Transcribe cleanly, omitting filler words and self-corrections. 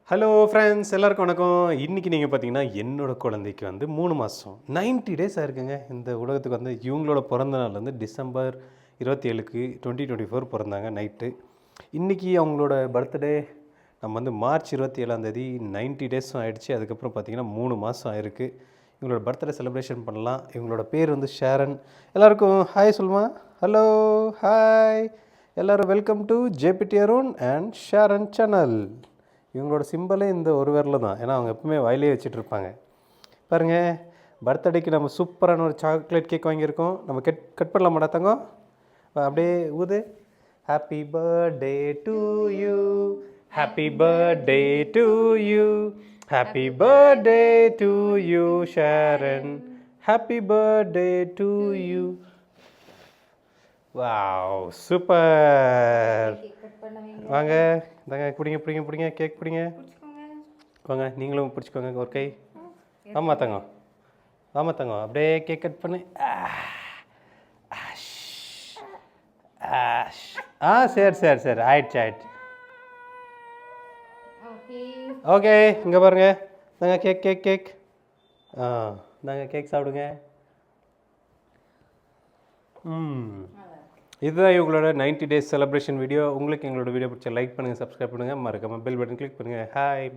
Hello friends, எல்லாருக்கும் வணக்கம். இன்றைக்கி நீங்கள் பார்த்தீங்கன்னா என்னோட குழந்தைக்கு வந்து 3 மாதம் 90 டேஸ் ஆயிருக்குங்க. இந்த உலகத்துக்கு வந்து இவங்களோட பிறந்த நாள் வந்து டிசம்பர் 27க்கு 2024 பிறந்தாங்க நைட்டு. இன்றைக்கி அவங்களோட பர்த்டே நம்ம வந்து மார்ச் 27ஆந்தேதி 90 டேஸும் ஆகிடுச்சு. அதுக்கப்புறம் பார்த்திங்கன்னா 3 மாதம் ஆயிருக்கு. இவங்களோட பர்த்டே செலிப்ரேஷன் பண்ணலாம். இவங்களோட பேர் வந்து ஷேரன். எல்லாருக்கும் ஹாய் சொல்லுமா. ஹலோ, ஹாய் எல்லோரும். Welcome to JBT Arun and Sharon channel. இவங்களோட சிம்பிளே இந்த ஒரு விரல் தான். ஏன்னா அவங்க எப்பவுமே வயலே வச்சுட்ருப்பாங்க. பாருங்கள், பர்த்டேக்கு நம்ம சூப்பரான ஒரு சாக்லேட் கேக் வாங்கியிருக்கோம். நம்ம கட் பண்ணலாம் மாட்டாங்க. அப்படியே ஊது. Happy birthday to you, happy birthday to you, happy birthday to you Sharon, happy birthday to you. Wow, super. வாங்க, இந்தாங்க, பிடிங்க கேக் பிடிங்க. வாங்க, நீங்களும் பிடிச்சிக்கோங்க ஒரு கை. ஆமாம் தங்கம், அப்படியே கேக் கட் பண்ணு. சரி ஆயிடுச்சு. ஓகே, இங்கே பாருங்க. இந்தாங்க கேக். இந்தாங்க கேக் சாப்பிடுங்க. இதுதான் இவங்களோட 90 டேஸ் செலிப்ரேஷன் வீடியோ. உங்களுக்கு எங்களோட வீடியோ பிடிச்ச லைக் பண்ணுங்கள், சப்ஸ்கிரைப் பண்ணுங்கள், மறக்காமல் பெல் பட்டன் கிளிக் பண்ணுங்கள். ஹாய்.